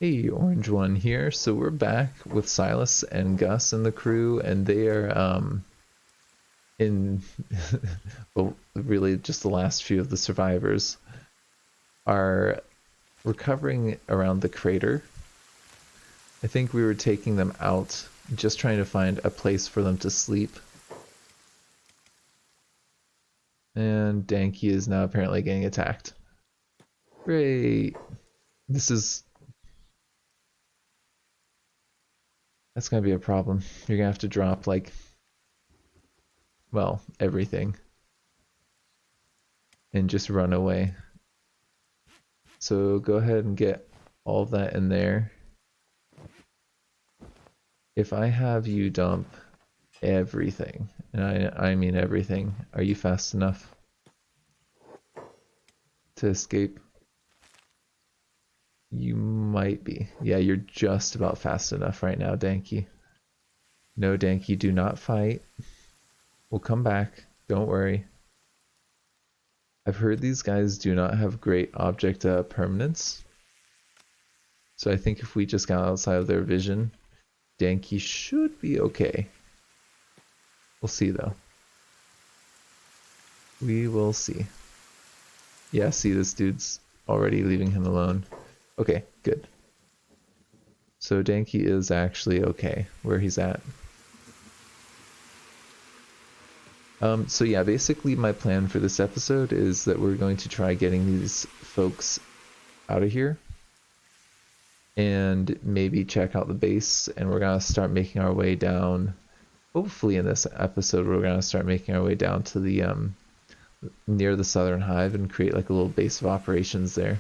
Hey, Orange One here. So we're back with Silas and Gus and the crew, and they are in well, really just the last few of the survivors are recovering around the crater. I think we were taking them out, just trying to find a place for them to sleep. And Danky is now apparently getting attacked. Great. This is that's gonna be a problem. You're gonna have to drop like, well, everything and just run away. So go ahead and get all of that in there. If I have you dump everything, and I mean everything, are you fast enough to escape? You might be. Yeah, you're just about fast enough right now, Danky. No, Danky, do not fight. We'll come back. Don't worry. I've heard these guys do not have great object permanence. So I think if we just got outside of their vision, Danky should be okay. We'll see though. We will see. Yeah, see, this dude's already leaving him alone. Okay, good. So Danky is actually okay where he's at. So yeah, basically my plan for this episode is that we're going to try getting these folks out of here and maybe check out the base, and we're gonna start making our way down. Hopefully in this episode we're gonna start making our way down to the near the southern hive and create like a little base of operations there.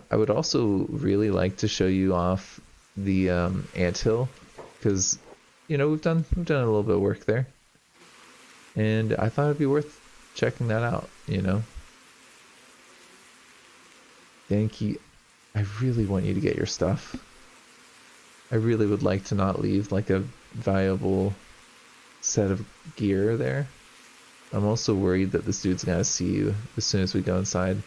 I would also really like to show you off the anthill, because you know we've done a little bit of work there, and I thought it'd be worth checking that out. You know, Danky, I really want you to get your stuff. I really would like to not leave like a valuable set of gear there. I'm also worried that this dude's gonna see you as soon as we go inside.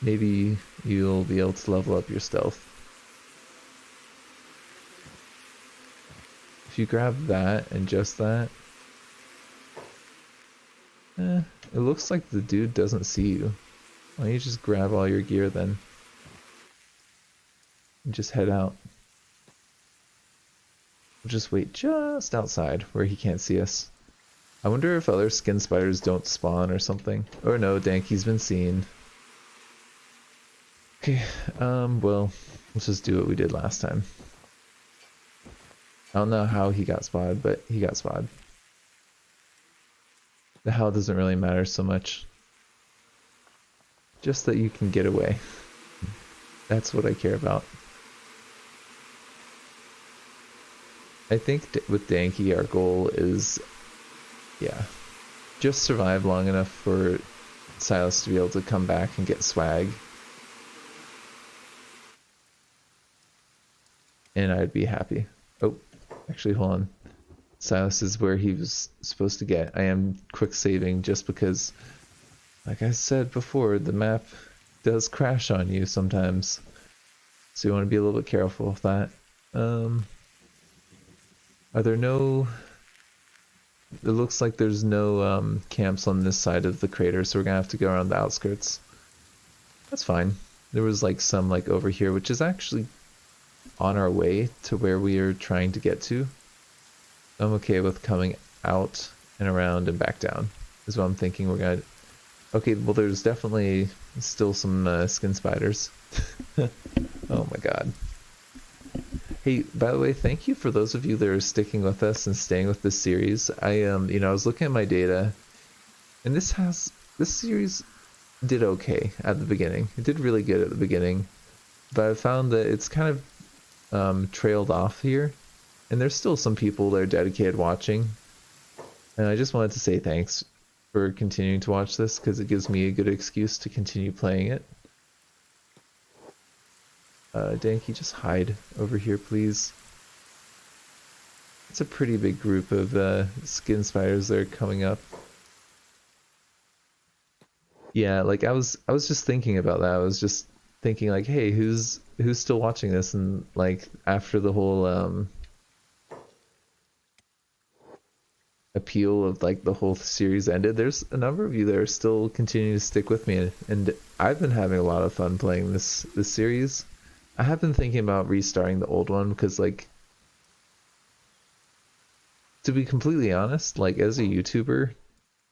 Maybe you'll be able to level up your stealth. If you grab that and just that, it looks like the dude doesn't see you. Why don't you just grab all your gear then? And just head out. We'll just wait just outside where he can't see us. I wonder if other skin spiders don't spawn or something. Or no, Danky's been seen. Okay, well, let's just do what we did last time. I don't know how he got spotted, but he got spotted. The how doesn't really matter so much. Just that you can get away. That's what I care about. I think with Danky our goal is, yeah, just survive long enough for Silas to be able to come back and get swag. And I'd be happy. Oh, actually, hold on. Silas is where he was supposed to get. I am quick saving just because, like I said before, the map does crash on you sometimes. So you want to be a little bit careful with that. Are there no... It looks like there's no camps on this side of the crater, so we're gonna have to go around the outskirts. That's fine. There was like some like over here, which is actually on our way to where we are trying to get to. I'm okay with coming out and around and back down is what I'm thinking we're gonna... Okay, well there's definitely still some skin spiders. Oh my god. Hey, by the way, thank you for those of you that are sticking with us and staying with this series. I I was looking at my data, and this series did okay at the beginning. It did really good at the beginning, but I found that it's kind of trailed off here, and there's still some people that are dedicated watching, and I just wanted to say thanks for continuing to watch this, because it gives me a good excuse to continue playing it. Danky, just hide over here, please. It's a pretty big group of skin spiders that are coming up. Yeah, like I was just thinking about that. I was just thinking like, hey, who's still watching this? And like after the whole appeal of like the whole series ended, there's a number of you that are still continuing to stick with me, and I've been having a lot of fun playing this series. I have been thinking about restarting the old one because like, to be completely honest, like as a YouTuber,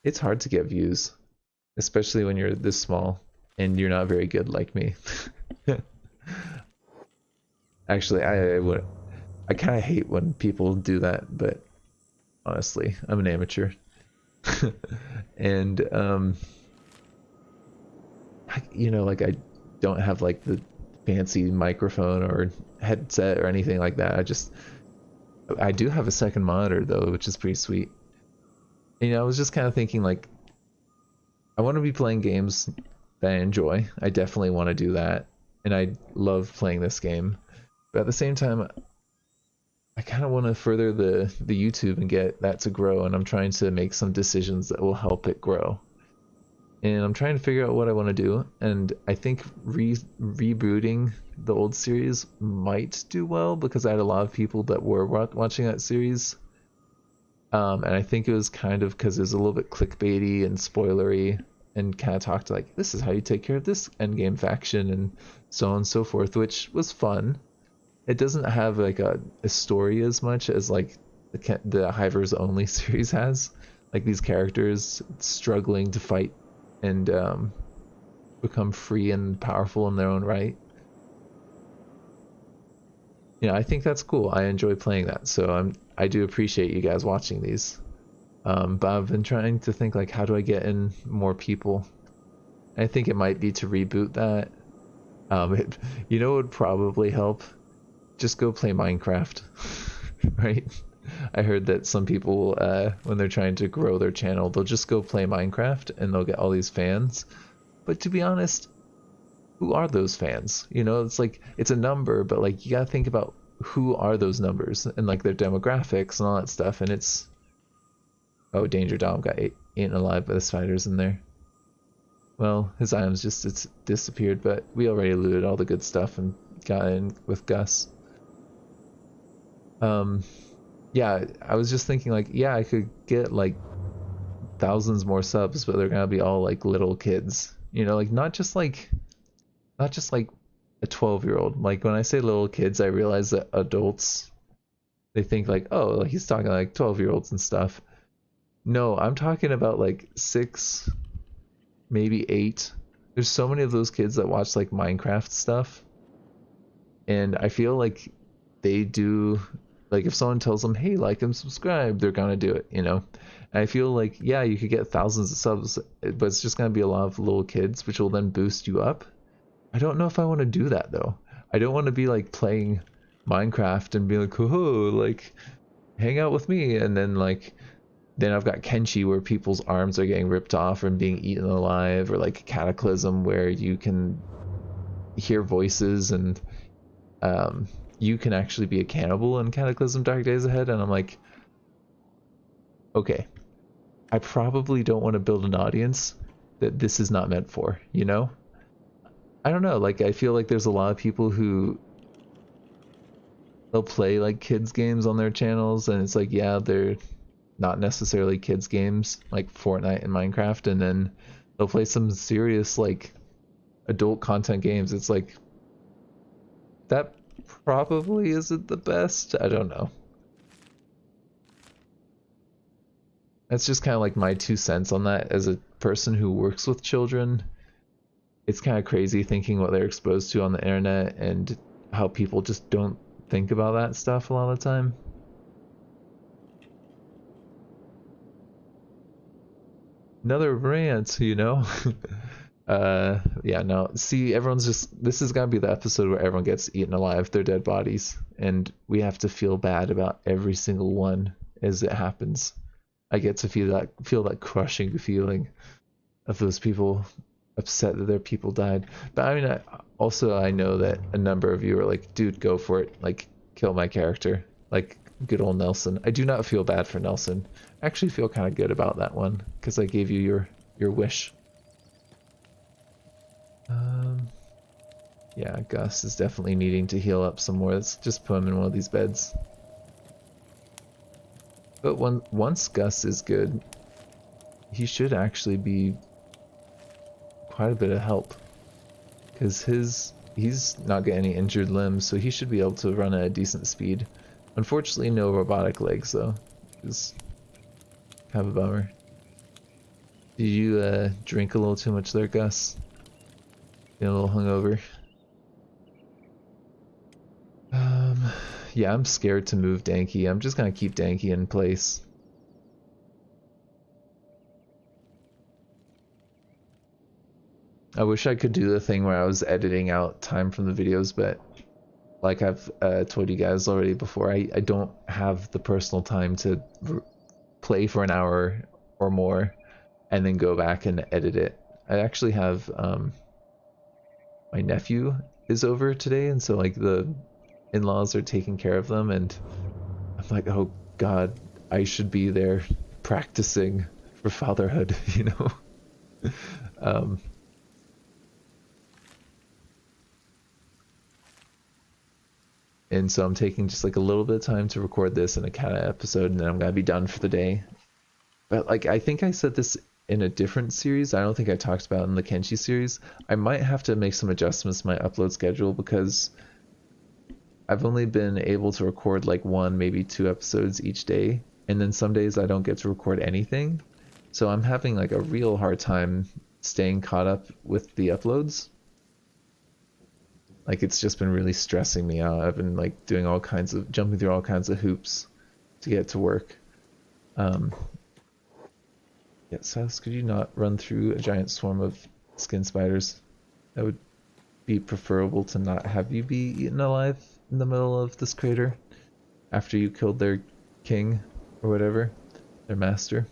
it's hard to get views, especially when you're this small and you're not very good like me. Actually, I kind of hate when people do that, but honestly, I'm an amateur. And like I don't have like the fancy microphone or headset or anything like that. I do have a second monitor though, which is pretty sweet. And, I was just kind of thinking like I want to be playing games that I enjoy. I definitely want to do that, and I love playing this game. But at the same time, I kind of want to further the YouTube and get that to grow, and I'm trying to make some decisions that will help it grow. And I'm trying to figure out what I want to do, and I think rebooting the old series might do well because I had a lot of people that were watching that series. And I think it was kind of because it was a little bit clickbaity and spoilery, and kind of talked like, this is how you take care of this endgame faction and so on and so forth, which was fun. It doesn't have like a story as much as like the Hivers only series has, like these characters struggling to fight and become free and powerful in their own right. I think that's cool. I enjoy playing that, so I do appreciate you guys watching these. But I've been trying to think like, how do I get in more people? I think it might be to reboot that. It would probably help. Just go play Minecraft, right? I heard that some people, when they're trying to grow their channel, they'll just go play Minecraft and they'll get all these fans. But to be honest, who are those fans? It's like, it's a number, but like, you gotta think about who are those numbers and like their demographics and all that stuff. And oh, Danger Dom got eaten alive by the spiders in there. Well, his items just disappeared, but we already looted all the good stuff and got in with Gus. Yeah, I was just thinking like, yeah, I could get like thousands more subs, but they're gonna be all like little kids, like not just like a 12-year-old. Like when I say little kids, I realize that adults, they think like, oh, like he's talking like 12-year-olds and stuff. No, I'm talking about like 6, maybe 8. There's so many of those kids that watch like Minecraft stuff, and I feel like they do, like if someone tells them, hey, like and subscribe, they're gonna do it. And I feel like, yeah, you could get thousands of subs, but it's just gonna be a lot of little kids, which will then boost you up. I don't know if I want to do that though. I don't want to be like playing Minecraft and be like, oh, like hang out with me, and then I've got Kenshi where people's arms are getting ripped off and being eaten alive, or like Cataclysm where you can hear voices and you can actually be a cannibal in Cataclysm Dark Days Ahead. And I'm like, okay, I probably don't want to build an audience that this is not meant for, I don't know, like I feel like there's a lot of people who they'll play like kids games on their channels, and it's like, yeah, they're not necessarily kids games like Fortnite and Minecraft, and then they'll play some serious like adult content games. It's like, that probably isn't the best. I don't know. That's just kind of like my 2 cents on that as a person who works with children. It's kind of crazy thinking what they're exposed to on the internet and how people just don't think about that stuff a lot of the time. Another rant, yeah, no, see, this is gonna be the episode where everyone gets eaten alive, their dead bodies, and we have to feel bad about every single one as it happens. I get to feel that crushing feeling of those people upset that their people died. But I mean, I know that a number of you are like, dude, go for it, like kill my character, like good old Nelson. I do not feel bad for Nelson. I actually feel kind of good about that one because I gave you your wish. Yeah, Gus is definitely needing to heal up some more. Let's just put him in one of these beds. But once Gus is good, he should actually be quite a bit of help. Because he's not got any injured limbs, so he should be able to run at a decent speed. Unfortunately, no robotic legs, though. Is kind of a bummer. Did you drink a little too much there, Gus? Getting a little hungover? Yeah, I'm scared to move Danky. I'm just gonna keep Danky in place. I wish I could do the thing where I was editing out time from the videos, but like I've told you guys already before, I don't have the personal time to play for an hour or more and then go back and edit it. I actually have my nephew is over today, and so like the in-laws are taking care of them, and I'm like, oh god, I should be there practicing for fatherhood, you know. um, and so I'm taking just like a little bit of time to record this in a cat episode, and then I'm gonna be done for the day. But like, I think I said this in a different series. I don't think I talked about it in the Kenshi series. I might have to make some adjustments to my upload schedule because I've only been able to record like one, maybe two episodes each day, and then some days I don't get to record anything. So I'm having like a real hard time staying caught up with the uploads. Like it's just been really stressing me out. I've been like doing all kinds of jumping through all kinds of hoops to get to work. Yeah, Sas, could you not run through a giant swarm of skin spiders? That would be preferable to not have you be eaten alive in the middle of this crater after you killed their king or whatever, their master.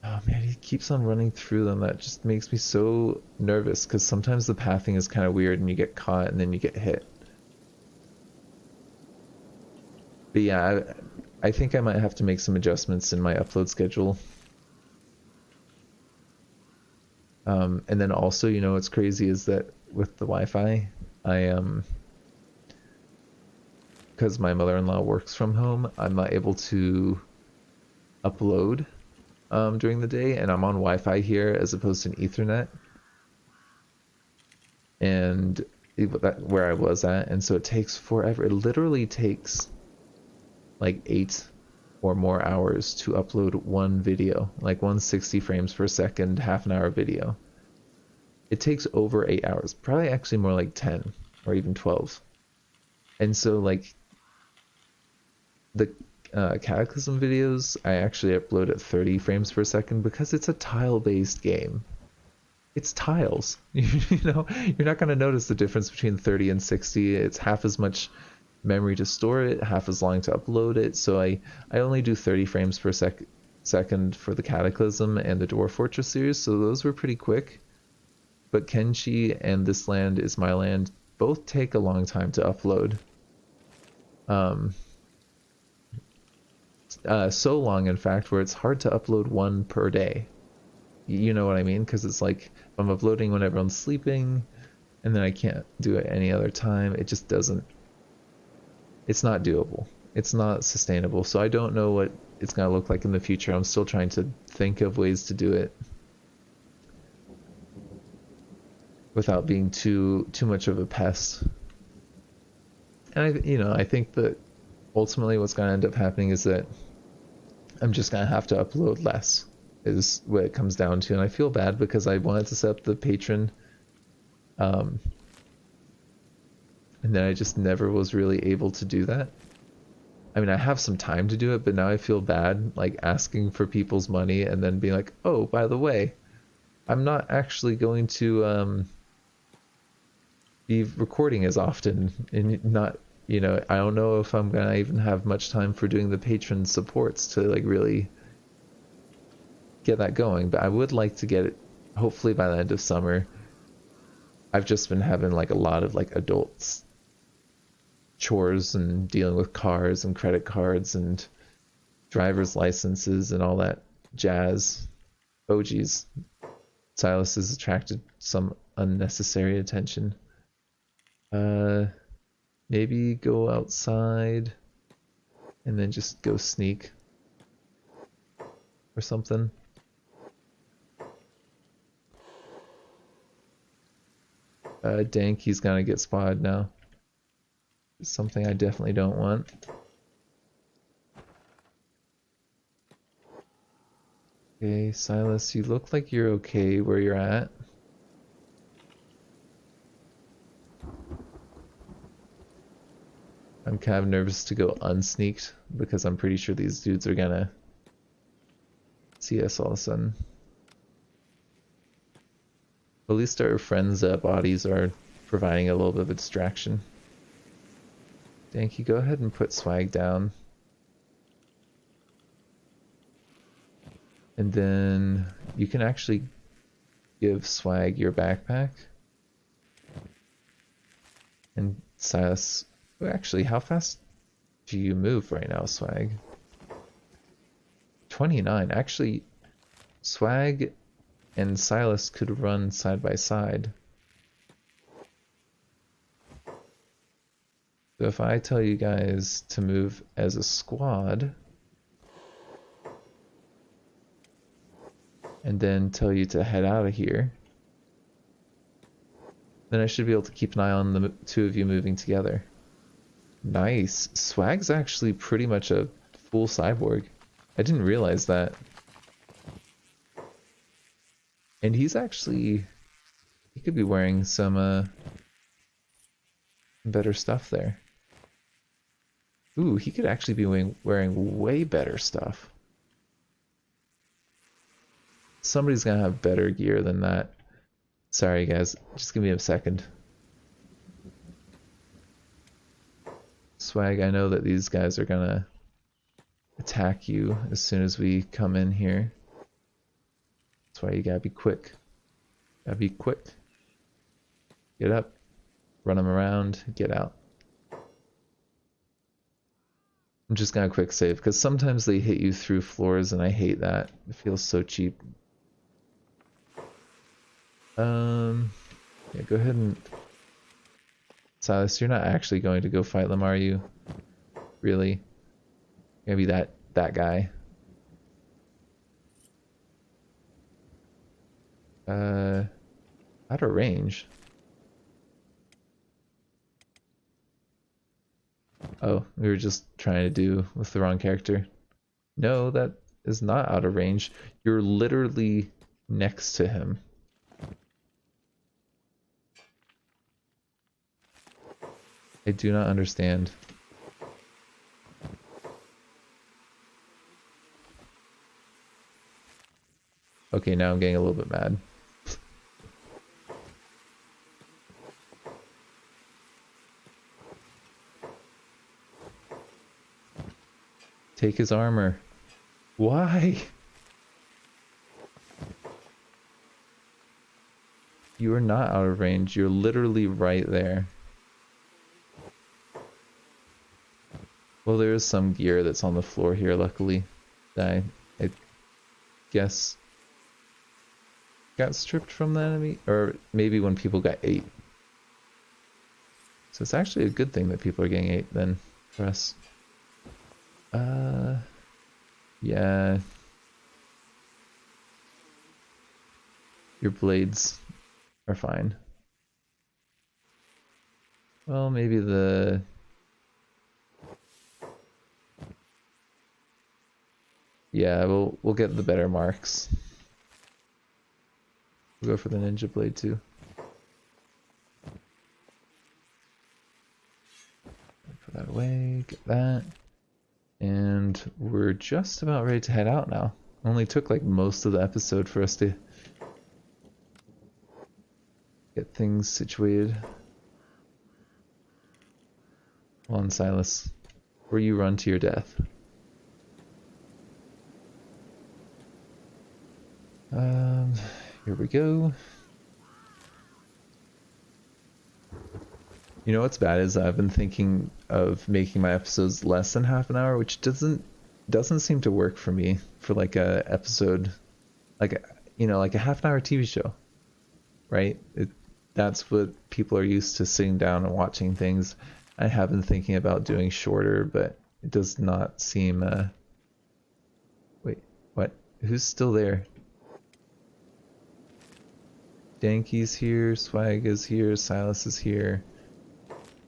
Oh man, he keeps on running through them. That just makes me so nervous because sometimes the pathing is kind of weird and you get caught and then you get hit. But yeah, I think I might have to make some adjustments in my upload schedule. And then also, you know, what's crazy is that with the Wi-Fi, because my mother-in-law works from home, I'm not able to upload during the day, and I'm on Wi-Fi here as opposed to an Ethernet, and where I was at, and so it takes forever. It literally takes like 8 or more hours to upload one video, like 160 frames per second, half an hour video. It takes over 8 hours, probably actually more like 10 or even 12. And so like the Cataclysm videos, I actually upload at 30 frames per second because it's a tile-based game. It's tiles. You know, you're not going to notice the difference between 30 and 60. It's half as much memory to store it, half as long to upload it. So I only do 30 frames per second for the Cataclysm and the Dwarf Fortress series, so those were pretty quick. But Kenshi and This Land Is My Land both take a long time to upload. So long, in fact, where it's hard to upload one per day. You know what I mean? Because it's like, if I'm uploading when everyone's sleeping, and then I can't do it any other time, it just doesn't... It's not doable. It's not sustainable. So I don't know what it's going to look like in the future. I'm still trying to think of ways to do it without being too much of a pest. And I think that ultimately what's going to end up happening is that I'm just going to have to upload less, is what it comes down to. And I feel bad because I wanted to set up the Patreon, and then I just never was really able to do that. I mean, I have some time to do it, but now I feel bad like asking for people's money and then being like, oh, by the way, I'm not actually going to be recording as often, and not, you know, I don't know if I'm gonna even have much time for doing the patron supports to like really get that going. But I would like to get it hopefully by the end of summer. I've just been having like a lot of like adults chores and dealing with cars and credit cards and driver's licenses and all that jazz. Oh geez. Silas has attracted some unnecessary attention. Maybe go outside and then just go sneak or something. Dank, he's gonna get spotted now. It's something I definitely don't want. Okay, Silas, you look like you're okay where you're at. I'm kind of nervous to go unsneaked because I'm pretty sure these dudes are gonna see us all of a sudden. At least our friends' bodies are providing a little bit of a distraction. Danky, go ahead and put swag down. And then you can actually give Swag your backpack. And Silas, actually, how fast do you move right now, Swag? 29. Actually, Swag and Silas could run side by side. So if I tell you guys to move as a squad, and then tell you to head out of here, then I should be able to keep an eye on the two of you moving together. Nice. Swag's actually pretty much a full cyborg. I didn't realize that. And he's actually... he could be wearing some better stuff there. Ooh, he could actually be wearing way better stuff. Somebody's gonna have better gear than that. Sorry guys, just give me a second. Swag, I know that these guys are gonna attack you as soon as we come in here. That's why you gotta be quick. Gotta be quick. Get up, run them around, get out. I'm just gonna quick save because sometimes they hit you through floors and I hate that. It feels so cheap. Yeah, go ahead and... Silas, you're not actually going to go fight them, are you? Really? You're gonna be that guy. Out of range. Oh, we were just trying to do with the wrong character. No, that is not out of range. You're literally next to him. I do not understand. Okay, now I'm getting a little bit mad. Take his armor. Why? You are not out of range. You're literally right there. Well, there is some gear that's on the floor here, luckily, that I guess got stripped from the enemy, or maybe when people got 8. So it's actually a good thing that people are getting 8 then for us. Yeah. Your blades are fine. Well, maybe the... yeah, we'll get the better marks. We'll go for the ninja blade too. Put that away, get that. And we're just about ready to head out now. Only took like most of the episode for us to get things situated. Come on, Silas. Or you run to your death. Here we go. You know what's bad is I've been thinking of making my episodes less than half an hour, which doesn't seem to work for me for like a episode. Like you know, like a half an hour TV show, right? That's what people are used to, sitting down and watching things. I have been thinking about doing shorter, but it does not seem, wait, what? Who's still there? Danky's here, Swag is here, Silas is here.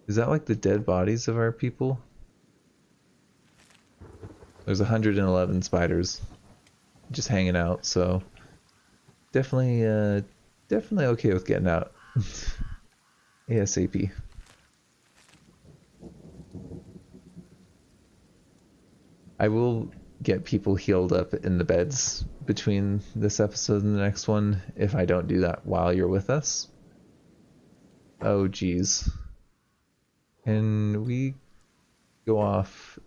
Is that like the dead bodies of our people? There's 111 spiders just hanging out, so definitely definitely okay with getting out. ASAP. I will get people healed up in the beds between this episode and the next one if I don't do that while you're with us. Oh geez. Can we go off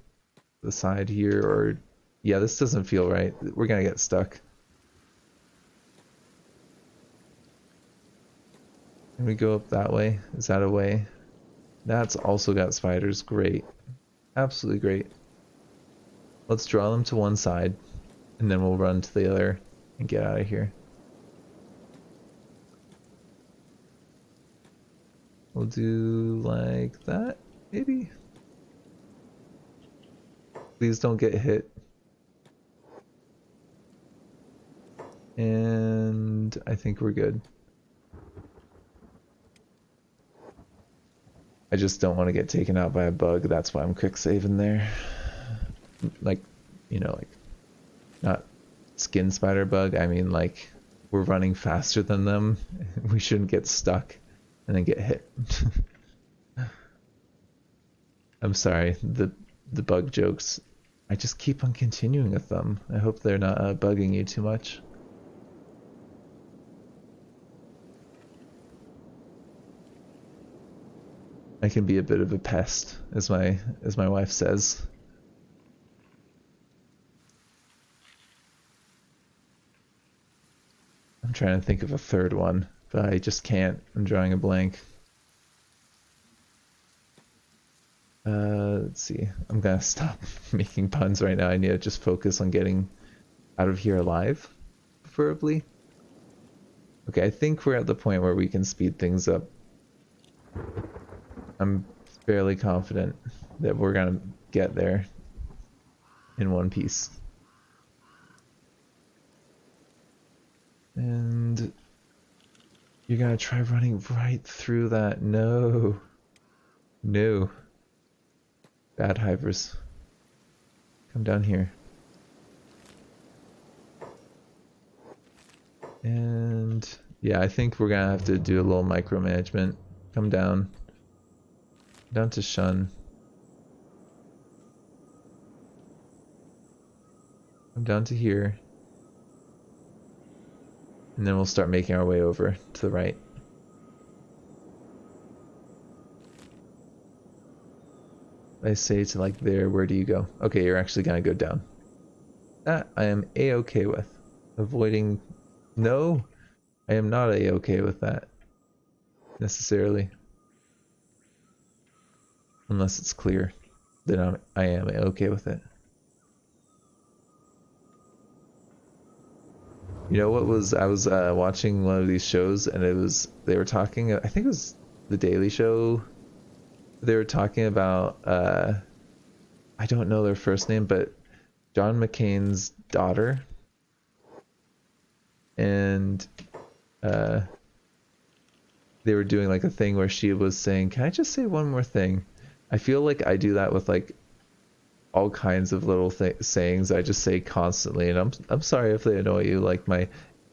the side here, or yeah, this doesn't feel right. We're gonna get stuck. Can we go up that way? Is that a way? That's also got spiders. Great. Absolutely great. Let's draw them to one side, and then we'll run to the other and get out of here. We'll do like that, maybe? Please don't get hit. And I think we're good. I just don't want to get taken out by a bug. That's why I'm quick saving there. Like, you know, like, not skin spider bug. I mean, like, we're running faster than them. We shouldn't get stuck and then get hit. I'm sorry, the bug jokes. I just keep on continuing with them. I hope they're not bugging you too much. I can be a bit of a pest, as my wife says. I'm trying to think of a third one, but I just can't. I'm drawing a blank. Let's see. I'm gonna stop making puns right now. I need to just focus on getting out of here alive, preferably. Okay, I think we're at the point where we can speed things up. I'm fairly confident that we're gonna get there in one piece. And you're gonna try running right through that. No. No. Bad Hivers. Come down here. And yeah, I think we're gonna have to do a little micromanagement. Come down. Down to Shun. Come down to here. And then we'll start making our way over to the right. I say to like there, where do you go? Okay, you're actually gonna go down. That I am a-okay with. Avoiding... No, I am not a-okay with that. Necessarily. Unless it's clear that I am okay with it. You know what was... I was watching one of these shows, and they were talking... I think it was The Daily Show. They were talking about... I don't know their first name, but John McCain's daughter. And they were doing like a thing where she was saying, can I just say one more thing? I feel like I do that with like all kinds of little sayings I just say constantly, and I'm sorry if they annoy you, like my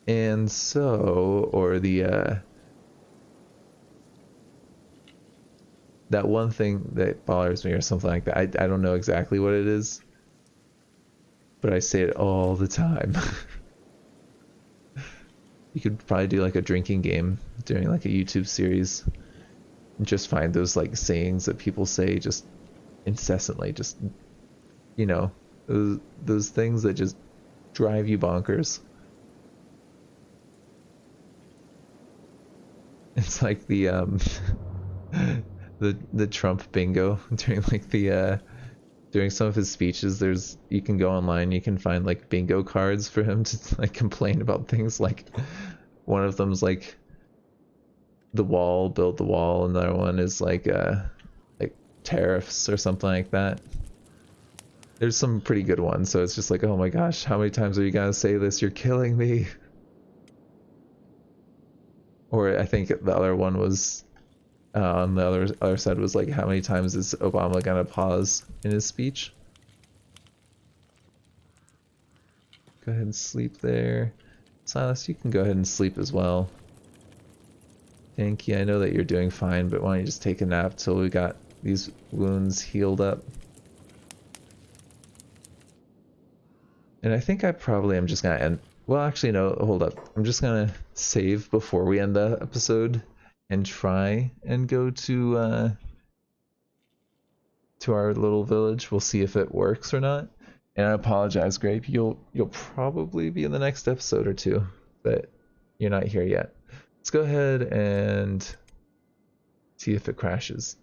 and so, or the that one thing that bothers me or something like that. I don't know exactly what it is, but I say it all the time. You could probably do like a drinking game during like a YouTube series and just find those like sayings that people say just incessantly, just, you know, those things that just drive you bonkers. It's like the the Trump bingo during like the during some of his speeches, you can go online, you can find like bingo cards for him to like complain about things. Like one of them's like the wall, build the wall, and another one is like tariffs or something like that. There's some pretty good ones, so it's just like, oh my gosh, how many times are you gonna say this? You're killing me. Or I think the other one was on the other side was like, how many times is Obama gonna pause in his speech? Go ahead and sleep there. Silas, you can go ahead and sleep as well. Thank you. I know that you're doing fine, but why don't you just take a nap till we got these wounds healed up? And I think I probably am just gonna end. Well, actually, no, hold up. I'm just gonna save before we end the episode and try and go to our little village. We'll see if it works or not. And I apologize, Grape. You'll probably be in the next episode or two, but you're not here yet. Let's go ahead and see if it crashes.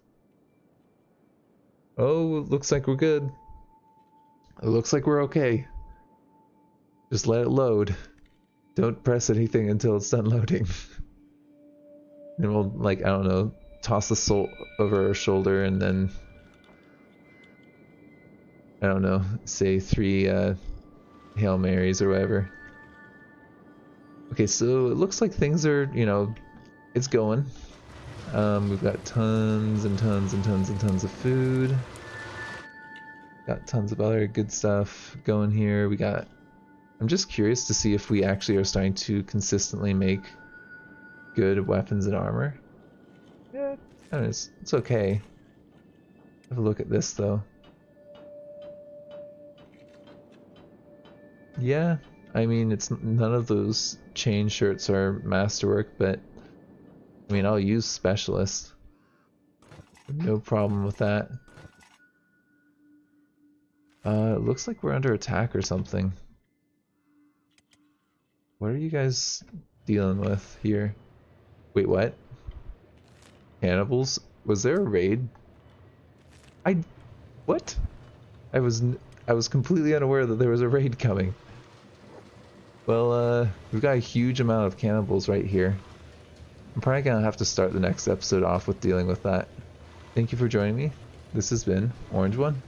Oh, it looks like we're good. It looks like we're okay. Just let it load. Don't press anything until it's done loading. And we'll, like, I don't know, toss the soul over our shoulder and then, I don't know, say 3 Hail Marys or whatever. Okay, so it looks like things are, you know, it's going. We've got tons and tons and tons and tons of food. Got tons of other good stuff going here. I'm just curious to see if we actually are starting to consistently make good weapons and armor. Yeah, I mean, it's okay. Have a look at this though. Yeah, I mean, it's none of those chain shirts are masterwork, but I mean, I'll use specialist. No problem with that. It looks like we're under attack or something. What are you guys dealing with here? Wait, what? Cannibals? Was there a raid? What? I was completely unaware that there was a raid coming. Well, we've got a huge amount of cannibals right here. I'm probably gonna have to start the next episode off with dealing with that. Thank you for joining me. This has been Orange One.